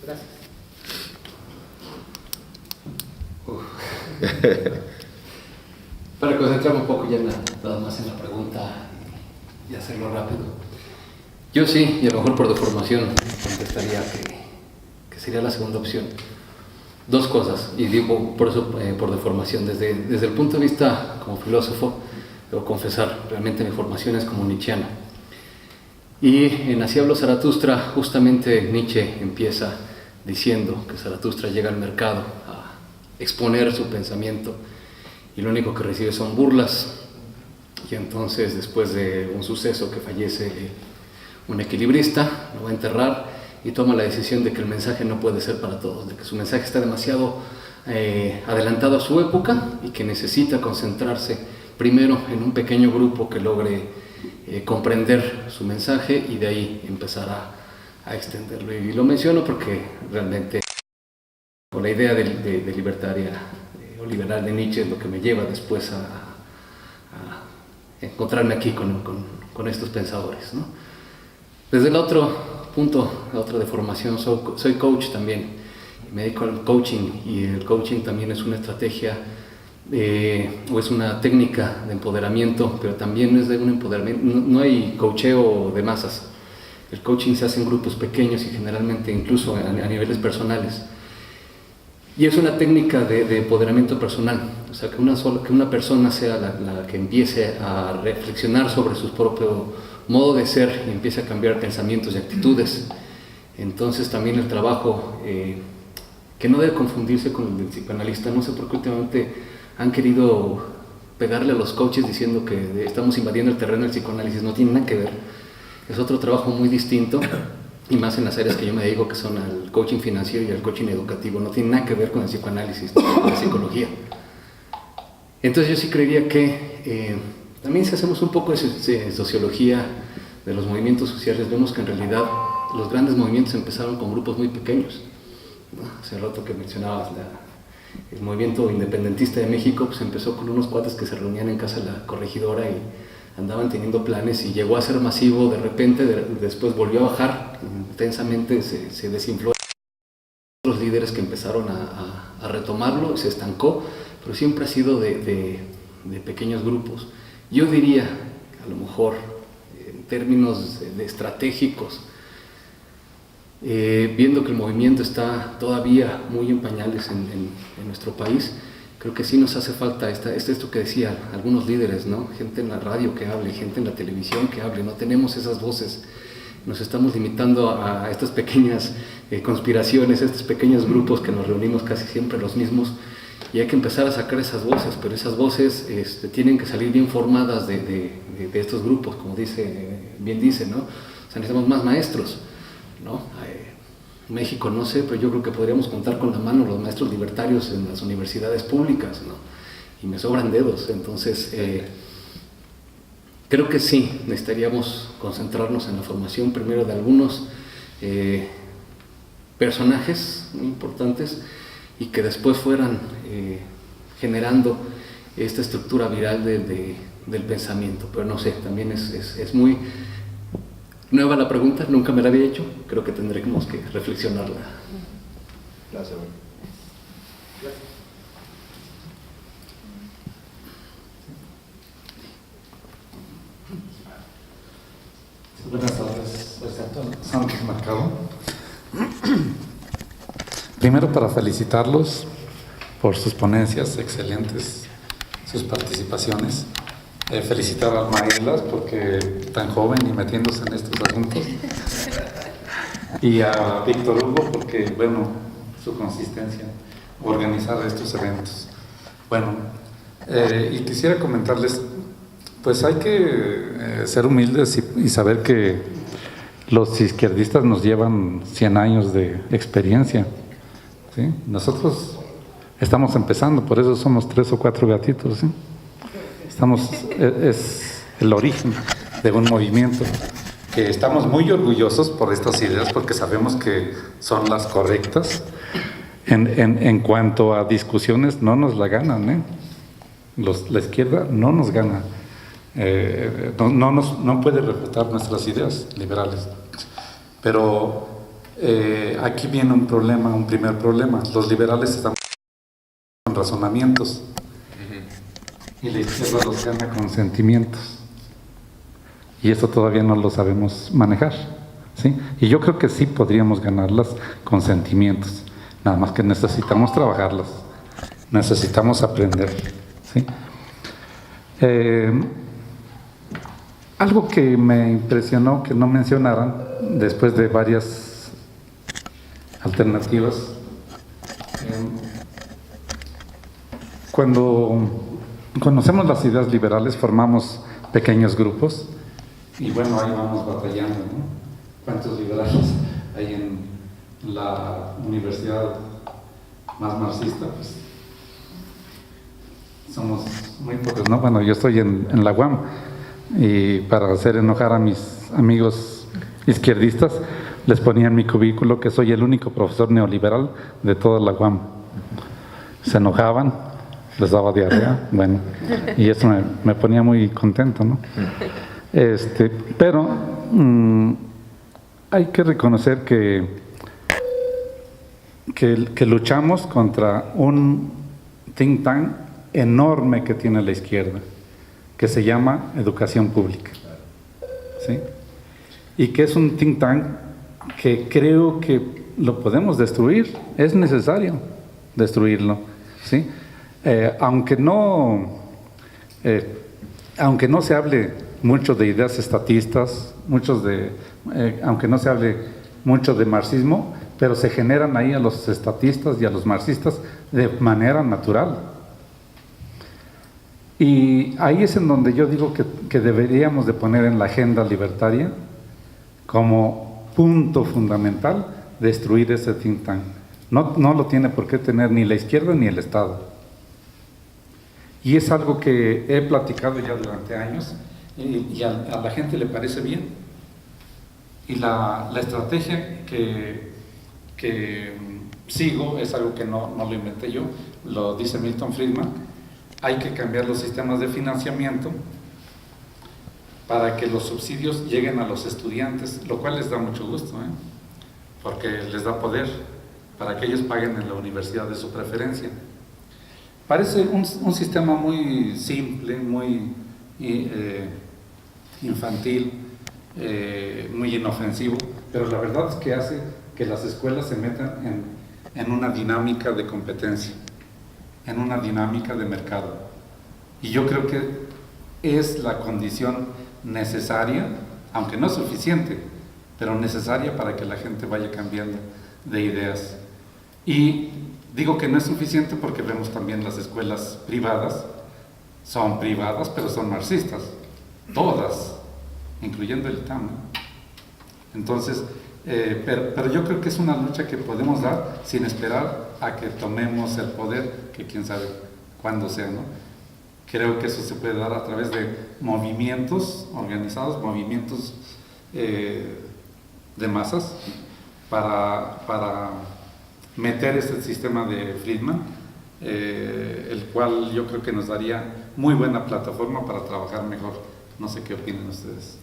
Gracias. Para concentrarme un poco ya nada más en la pregunta y hacerlo rápido. Yo sí, y a lo mejor por deformación contestaría que sería la segunda opción. Dos cosas, y digo por eso por deformación. Desde el punto de vista como filósofo, debo confesar, realmente mi formación es como nietzscheana. Y en Así habló Zaratustra, justamente Nietzsche empieza diciendo que Zaratustra llega al mercado a exponer su pensamiento y lo único que recibe son burlas. Y entonces, después de un suceso que fallece un equilibrista, lo va a enterrar y toma la decisión de que el mensaje no puede ser para todos, de que su mensaje está demasiado adelantado a su época y que necesita concentrarse primero en un pequeño grupo que logre comprender su mensaje y de ahí empezar a extenderlo. Y lo menciono porque realmente con la idea de libertaria o liberal de Nietzsche es lo que me lleva después a encontrarme aquí con estos pensadores, ¿no? Desde el otro punto, la otra deformación, soy coach también, me dedico al coaching y el coaching también es una estrategia o es una técnica de empoderamiento, pero también es de un empoderamiento, no hay coacheo de masas. El coaching se hace en grupos pequeños y generalmente incluso a niveles personales. Y es una técnica de empoderamiento personal, o sea, que una persona sea la que empiece a reflexionar sobre su propio modo de ser y empiece a cambiar pensamientos y actitudes. Entonces también el trabajo, que no debe confundirse con el del psicoanalista, no sé por qué últimamente han querido pegarle a los coaches diciendo que estamos invadiendo el terreno del psicoanálisis, no tiene nada que ver, es otro trabajo muy distinto. Y más en las áreas que yo me dedico, que son al coaching financiero y al coaching educativo, no tiene nada que ver con el psicoanálisis, con la psicología. Entonces yo sí creería que también si hacemos un poco de sociología de los movimientos sociales, vemos que en realidad los grandes movimientos empezaron con grupos muy pequeños, ¿no? Hace rato que mencionabas el movimiento independentista de México, pues empezó con unos cuates que se reunían en casa de la corregidora y andaban teniendo planes y llegó a ser masivo de repente, después volvió a bajar intensamente, se desinfló. Los líderes que empezaron a retomarlo, se estancó, pero siempre ha sido de pequeños grupos. Yo diría, a lo mejor, en términos de estratégicos, viendo que el movimiento está todavía muy en pañales en nuestro país, creo que sí nos hace falta esto que decía algunos líderes, ¿no? Gente en la radio que hable, gente en la televisión que hable, no tenemos esas voces, nos estamos limitando a estas pequeñas conspiraciones, a estos pequeños grupos que nos reunimos casi siempre los mismos, y hay que empezar a sacar esas voces, pero esas voces tienen que salir bien formadas de estos grupos, como bien dice, ¿no? O sea, necesitamos más maestros, ¿no? México no sé, pero yo creo que podríamos contar con la mano los maestros libertarios en las universidades públicas, ¿no? Y me sobran dedos, entonces creo que sí, necesitaríamos concentrarnos en la formación primero de algunos personajes muy importantes y que después fueran generando esta estructura viral del pensamiento, pero no sé, también es muy nueva la pregunta, nunca me la había hecho, creo que tendremos que reflexionarla. Gracias. Buenas tardes, Santos Mercado. Primero para felicitarlos por sus ponencias excelentes, sus participaciones. Felicitar a Almaelas porque tan joven y metiéndose en estos asuntos. Y a Víctor Hugo porque, bueno, su consistencia, organizar estos eventos. Bueno, y quisiera comentarles, pues hay que ser humildes y saber que los izquierdistas nos llevan 100 años de experiencia, ¿sí? Nosotros estamos empezando, por eso somos 3 o 4 gatitos, ¿sí? Es el origen de un movimiento que estamos muy orgullosos por estas ideas porque sabemos que son las correctas. En cuanto a discusiones, no nos la ganan, ¿eh? La izquierda no nos gana, no puede respetar nuestras ideas liberales. Pero Aquí viene un problema, un primer problema. Los liberales están con razonamientos y la izquierda los gana con sentimientos. Y esto todavía no lo sabemos manejar, ¿sí? Y yo creo que sí podríamos ganarlas con sentimientos, nada más que necesitamos trabajarlas, necesitamos aprender, ¿sí? Algo que me impresionó que no mencionaran después de varias alternativas, cuando conocemos las ideas liberales formamos pequeños grupos y bueno, ahí vamos batallando, ¿no? ¿Cuántos liberales hay en la universidad más marxista? Pues somos muy pocos, ¿no? Bueno, yo estoy en la UAM y para hacer enojar a mis amigos izquierdistas les ponía en mi cubículo que soy el único profesor neoliberal de toda la UAM. Se enojaban, les daba diarrea, bueno, y eso me ponía muy contento, ¿no? Pero hay que reconocer que luchamos contra un think tank enorme que tiene la izquierda, que se llama educación pública, ¿sí? Y que es un think tank que creo que lo podemos destruir, es necesario destruirlo, ¿sí? Aunque no se hable mucho de ideas estatistas, aunque no se hable mucho de marxismo, pero se generan ahí a los estatistas y a los marxistas de manera natural. Y ahí es en donde yo digo que deberíamos de poner en la agenda libertaria como punto fundamental destruir ese think tank. No lo tiene por qué tener ni la izquierda ni el Estado. Y es algo que he platicado ya durante años y a la gente le parece bien. Y la estrategia que sigo es algo que no lo inventé yo, lo dice Milton Friedman. Hay que cambiar los sistemas de financiamiento para que los subsidios lleguen a los estudiantes, lo cual les da mucho gusto, porque les da poder para que ellos paguen en la universidad de su preferencia. Parece un sistema muy simple, muy infantil, muy inofensivo, pero la verdad es que hace que las escuelas se metan en una dinámica de competencia, en una dinámica de mercado. Y yo creo que es la condición necesaria, aunque no suficiente, pero necesaria para que la gente vaya cambiando de ideas. Y digo que no es suficiente porque vemos también las escuelas privadas, son privadas pero son marxistas, todas, incluyendo el ITAM. Entonces, pero yo creo que es una lucha que podemos dar sin esperar a que tomemos el poder, que quién sabe cuándo sea, ¿no? Creo que eso se puede dar a través de movimientos organizados, movimientos de masas, para meter este sistema de Friedman, el cual yo creo que nos daría muy buena plataforma para trabajar mejor. No sé qué opinan ustedes.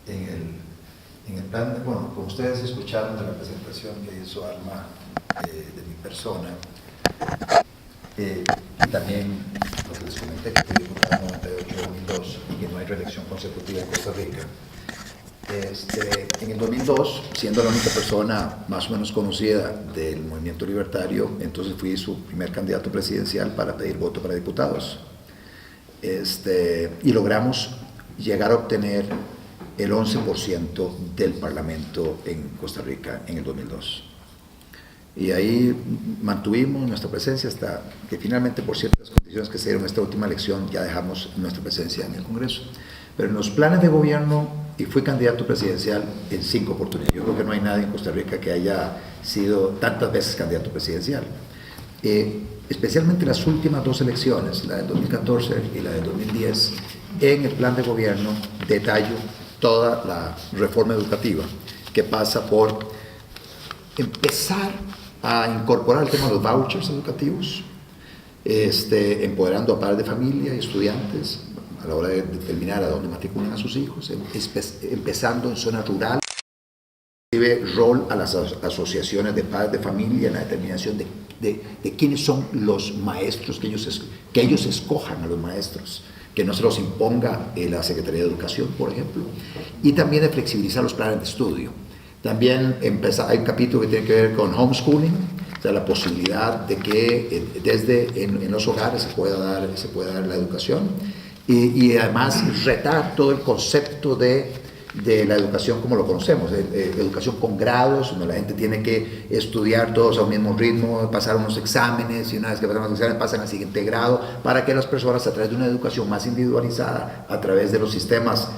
En el plan, bueno, como ustedes escucharon de la presentación que hizo Alma de mi persona, y también lo que les comenté, que fui diputado en 98-2002 y que no hay reelección consecutiva en Costa Rica. En el 2002, siendo la única persona más o menos conocida del movimiento libertario, entonces fui su primer candidato presidencial para pedir voto para diputados. Y logramos llegar a obtener el 11% del Parlamento en Costa Rica en el 2002. Y ahí mantuvimos nuestra presencia hasta que finalmente, por ciertas condiciones que se dieron en esta última elección, ya dejamos nuestra presencia en el Congreso. Pero en los planes de gobierno, y fui candidato presidencial en 5 oportunidades. Yo creo que no hay nadie en Costa Rica que haya sido tantas veces candidato presidencial. Especialmente las últimas 2 elecciones, la del 2014 y la del 2010, en el plan de gobierno detallo toda la reforma educativa que pasa por empezar a incorporar el tema de los vouchers educativos, empoderando a padres de familia y estudiantes a la hora de determinar a dónde matriculan a sus hijos, empezando en zonas rurales, rol a las asociaciones de padres de familia en la determinación de quiénes son los maestros, que ellos escojan a los maestros, que no se los imponga la Secretaría de Educación, por ejemplo, y también de flexibilizar los planes de estudio. También hay un capítulo que tiene que ver con homeschooling, o sea, la posibilidad de que desde en los hogares se pueda dar la educación, y además retar todo el concepto de la educación como lo conocemos, educación con grados, donde la gente tiene que estudiar todos a un mismo ritmo, pasar unos exámenes, y una vez que pasan los exámenes pasan al siguiente grado, para que las personas, a través de una educación más individualizada, a través de los sistemas,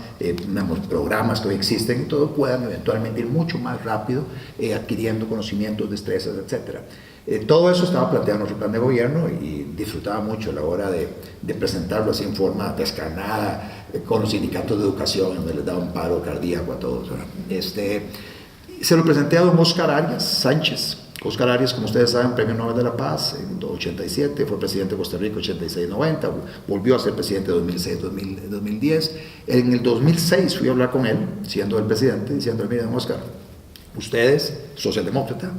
programas que hoy existen y todo, puedan eventualmente ir mucho más rápido adquiriendo conocimientos, destrezas, etc. Todo eso estaba planteado en nuestro plan de gobierno, y disfrutaba mucho a la hora de presentarlo así en forma descarnada, con los sindicatos de educación, donde les daba un paro cardíaco a todos. Se lo presenté a don Óscar Arias Sánchez. Óscar Arias, como ustedes saben, Premio Nobel de la Paz en 87, fue presidente de Costa Rica 86-90, volvió a ser presidente 2006-2010. En el 2006 fui a hablar con él, siendo el presidente, diciendo: mire, don Óscar, ustedes, socialdemócrata,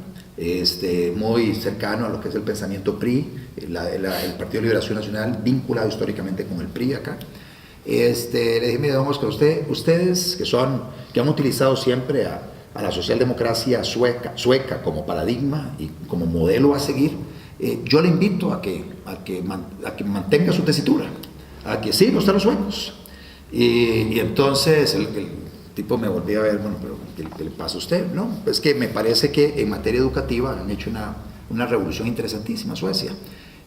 muy cercano a lo que es el pensamiento PRI, el Partido de Liberación Nacional, vinculado históricamente con el PRI acá. Le dije: mire, don Óscar, ustedes que han utilizado siempre a la socialdemocracia sueca como paradigma y como modelo a seguir, yo le invito a que mantenga su tesitura, a que sí, no están los suecos. Y entonces el tipo me volvió a ver: bueno, pero ¿qué le pasa a usted? No, es que me parece que en materia educativa han hecho una revolución interesantísima, Suecia.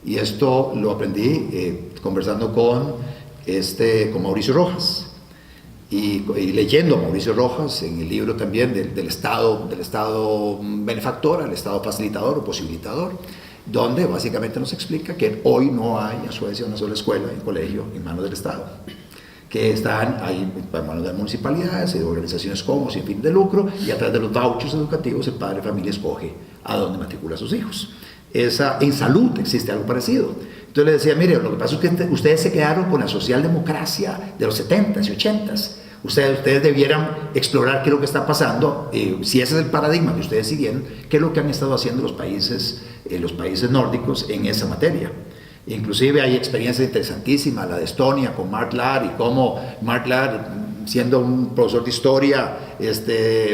Y esto lo aprendí conversando con Mauricio Rojas, y leyendo a Mauricio Rojas en el libro también del Estado benefactor al Estado facilitador o posibilitador, donde básicamente nos explica que hoy no hay en Suecia una sola escuela y colegio en manos del Estado, que están ahí en manos de las municipalidades y de organizaciones como sin fin de lucro, y a través de los vouchers educativos el padre de familia escoge a dónde matricula a sus hijos. En salud existe algo parecido. Entonces le decía: mire, lo que pasa es que ustedes se quedaron con la socialdemocracia de los 70s y 80s. Ustedes debieran explorar qué es lo que está pasando, si ese es el paradigma que ustedes siguen, qué es lo que han estado haciendo los países nórdicos en esa materia. Inclusive hay experiencias interesantísimas, la de Estonia con Mark Ladd, y cómo Mark Ladd, siendo un profesor de historia,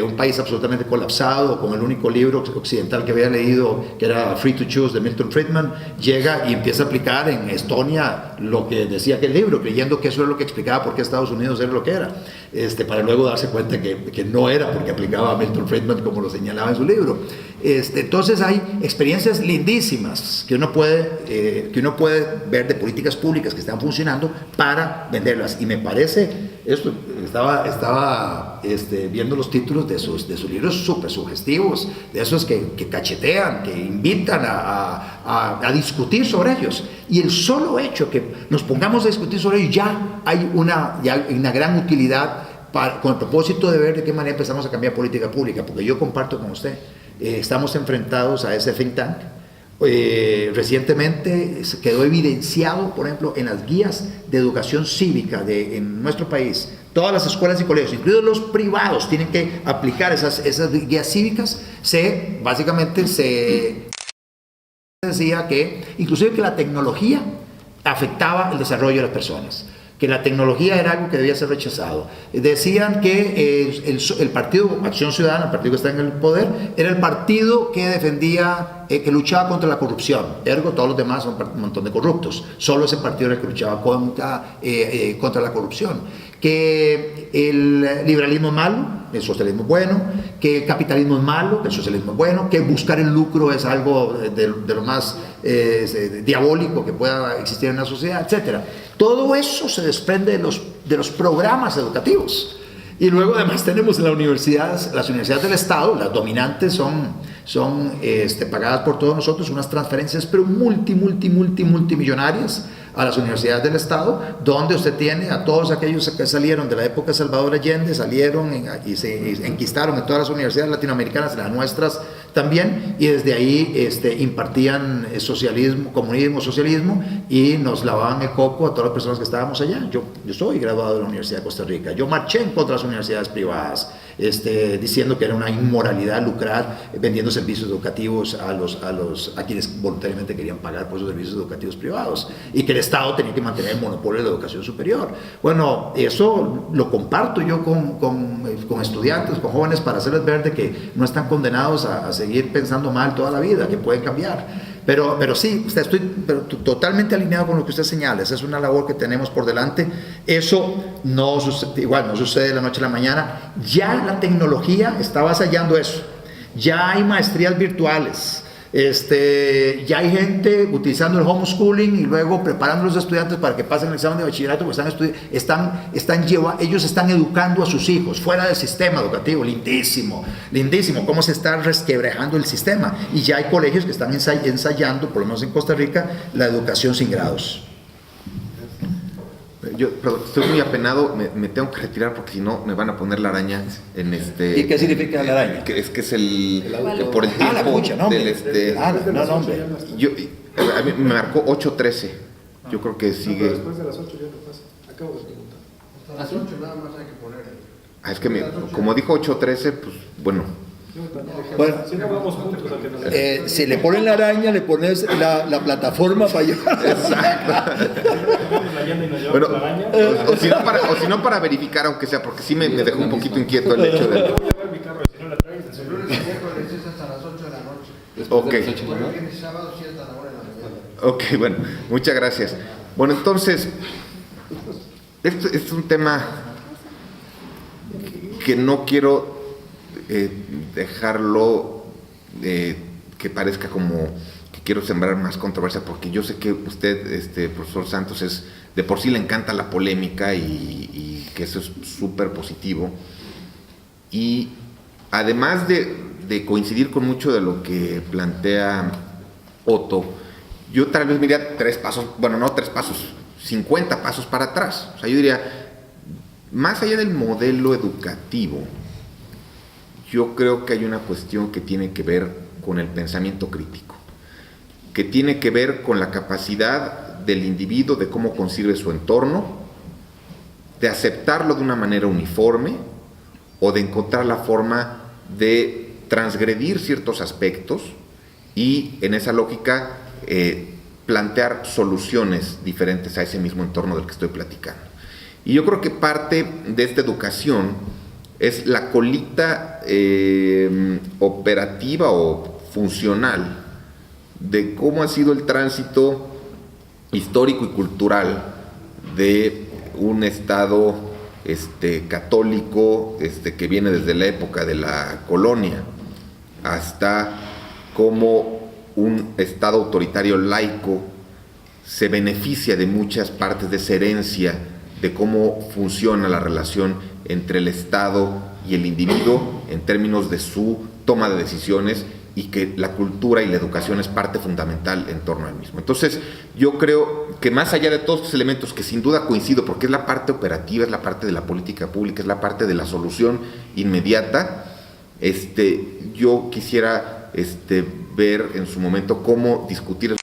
un país absolutamente colapsado, con el único libro occidental que había leído, que era Free to Choose de Milton Friedman, llega y empieza a aplicar en Estonia lo que decía aquel libro, creyendo que eso era lo que explicaba por qué Estados Unidos era lo que era, para luego darse cuenta que no era, porque aplicaba a Milton Friedman como lo señalaba en su libro. Entonces hay experiencias lindísimas que uno puede ver de políticas públicas que están funcionando para venderlas, y me parece, estaba viendo los títulos de sus libros súper sugestivos, de esos que cachetean, que invitan a discutir sobre ellos, y el solo hecho que nos pongamos a discutir sobre ellos, ya hay una gran utilidad con el propósito de ver de qué manera empezamos a cambiar política pública, porque yo comparto con usted, estamos enfrentados a ese think tank. Recientemente quedó evidenciado, por ejemplo, en las guías de educación cívica en nuestro país. Todas las escuelas y colegios, incluidos los privados, tienen que aplicar esas guías cívicas. Básicamente se decía que inclusive que la tecnología afectaba el desarrollo de las personas, que la tecnología era algo que debía ser rechazado. Decían que el Partido Acción Ciudadana, el partido que está en el poder, era el partido que defendía, que luchaba contra la corrupción. Ergo, todos los demás son un montón de corruptos. Solo ese partido era el que luchaba contra la corrupción. Que el liberalismo es malo, el socialismo es bueno, que el capitalismo es malo, el socialismo es bueno, que buscar el lucro es algo de lo más diabólico que pueda existir en la sociedad, etc. Todo eso se desprende de los programas educativos. Y luego además tenemos las universidades del Estado, las dominantes son pagadas por todos nosotros, unas transferencias pero multimillonarias a las universidades del Estado, donde usted tiene a todos aquellos que salieron de la época de Salvador Allende, salieron y se enquistaron en todas las universidades latinoamericanas, las nuestras también, y desde ahí impartían comunismo, socialismo, y nos lavaban el coco a todas las personas que estábamos allá. Yo soy graduado de la Universidad de Costa Rica, yo marché en contra de las universidades privadas, diciendo que era una inmoralidad lucrar vendiendo servicios educativos a quienes voluntariamente querían pagar por esos servicios educativos privados, y que el Estado tenía que mantener el monopolio de la educación superior. Bueno, eso lo comparto yo con estudiantes, con jóvenes, para hacerles ver de que no están condenados a seguir pensando mal toda la vida, que pueden cambiar. Pero sí, estoy totalmente alineado con lo que usted señala. Esa es una labor que tenemos por delante. Eso no sucede de la noche a la mañana. Ya la tecnología está avasallando eso. Ya hay maestrías virtuales. Ya hay gente utilizando el homeschooling y luego preparando a los estudiantes para que pasen el examen de bachillerato, porque ellos están educando a sus hijos fuera del sistema educativo. Lindísimo, cómo se está resquebrajando el sistema. Y ya hay colegios que están ensayando, por lo menos en Costa Rica, la educación sin grados. Yo estoy muy apenado, me tengo que retirar porque si no me van a poner la araña en ¿Y qué significa la araña? Que es el por el tiempo la pucha, no, del no, hombre. A mí me marcó 8:13. Yo creo que sigue. Después de las 8 ya no pasa. Acabo de preguntar. Hasta las 8 nada más hay que poner. Es que como dijo 8:13, pues bueno. Bueno, si no vamos juntos a que nos... si le ponen la araña, le pones la plataforma para llevar. Exacto. Bueno, o si no para verificar, aunque sea, porque sí me dejó un poquito inquieto el hecho de... Voy a llevar mi carro, si no la traes, el celular. El miércoles es hasta las 8 de la noche. Ok. El sábado sí hasta la hora de la mañana. Ok, bueno, muchas gracias. Bueno, entonces, esto es un tema que no quiero dejarlo que parezca como que quiero sembrar más controversia, porque yo sé que usted, profesor Santos, de por sí le encanta la polémica y que eso es súper positivo. Y además de coincidir con mucho de lo que plantea Otto, yo tal vez me diría 50 pasos para atrás. O sea, yo diría, más allá del modelo educativo, yo creo que hay una cuestión que tiene que ver con el pensamiento crítico, que tiene que ver con la capacidad del individuo de cómo concibe su entorno, de aceptarlo de una manera uniforme o de encontrar la forma de transgredir ciertos aspectos y en esa lógica plantear soluciones diferentes a ese mismo entorno del que estoy platicando. Y yo creo que parte de esta educación es la colita operativa o funcional de cómo ha sido el tránsito histórico y cultural de un Estado católico que viene desde la época de la colonia hasta cómo un Estado autoritario laico se beneficia de muchas partes de esa herencia de cómo funciona la relación entre el Estado y el individuo en términos de su toma de decisiones, y que la cultura y la educación es parte fundamental en torno al mismo. Entonces, yo creo que más allá de todos estos elementos, que sin duda coincido, porque es la parte operativa, es la parte de la política pública, es la parte de la solución inmediata, yo quisiera ver en su momento cómo discutir,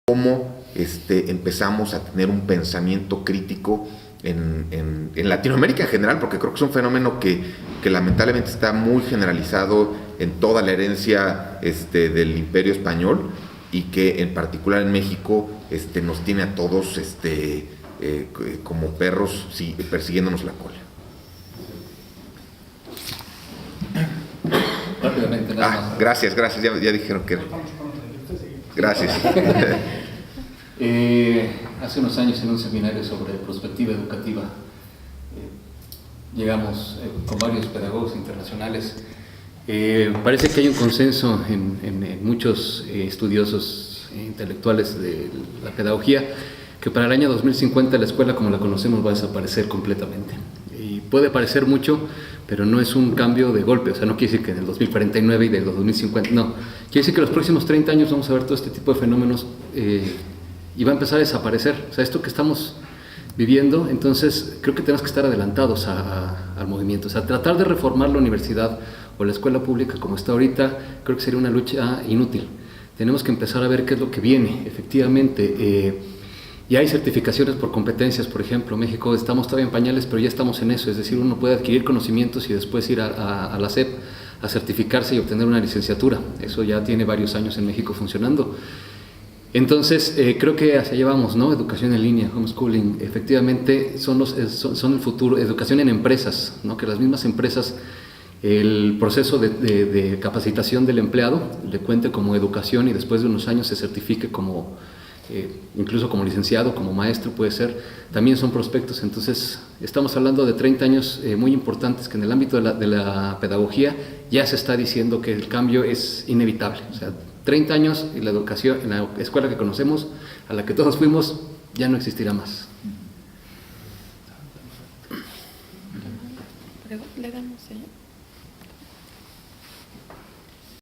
cómo empezamos a tener un pensamiento crítico en Latinoamérica en general, porque creo que es un fenómeno que lamentablemente está muy generalizado en toda la herencia del Imperio Español, y que en particular en México nos tiene a todos como perros persiguiéndonos la cola. Rápidamente, nada más. Gracias, ya dijeron que... Gracias. Hace unos años en un seminario sobre prospectiva educativa llegamos con varios pedagogos internacionales. Parece que hay un consenso en muchos estudiosos intelectuales de la pedagogía que para el año 2050 la escuela como la conocemos va a desaparecer completamente. Y puede parecer mucho, pero no es un cambio de golpe. O sea, no quiere decir que en el 2049 y del 2050, no. Quiere decir que en los próximos 30 años vamos a ver todo este tipo de fenómenos y va a empezar a desaparecer. O sea, esto que estamos viviendo, entonces creo que tenemos que estar adelantados al movimiento. O sea, tratar de reformar la universidad o la escuela pública como está ahorita, creo que sería una lucha inútil. Tenemos que empezar a ver qué es lo que viene, efectivamente. Y hay certificaciones por competencias, por ejemplo, México estamos todavía en pañales, pero ya estamos en eso, es decir, uno puede adquirir conocimientos y después ir a la SEP a certificarse y obtener una licenciatura. Eso ya tiene varios años en México funcionando. Entonces, creo que hacia allá vamos, ¿no? Educación en línea, homeschooling, efectivamente son el futuro, educación en empresas, ¿no? Que las mismas empresas, el proceso de capacitación del empleado le cuente como educación y después de unos años se certifique como, incluso como licenciado, como maestro puede ser, también son prospectos. Entonces, estamos hablando de 30 años muy importantes que en el ámbito de la pedagogía ya se está diciendo que el cambio es inevitable. O sea, 30 años y la educación, en la escuela que conocemos, a la que todos fuimos, ya no existirá más. Le damos, señor.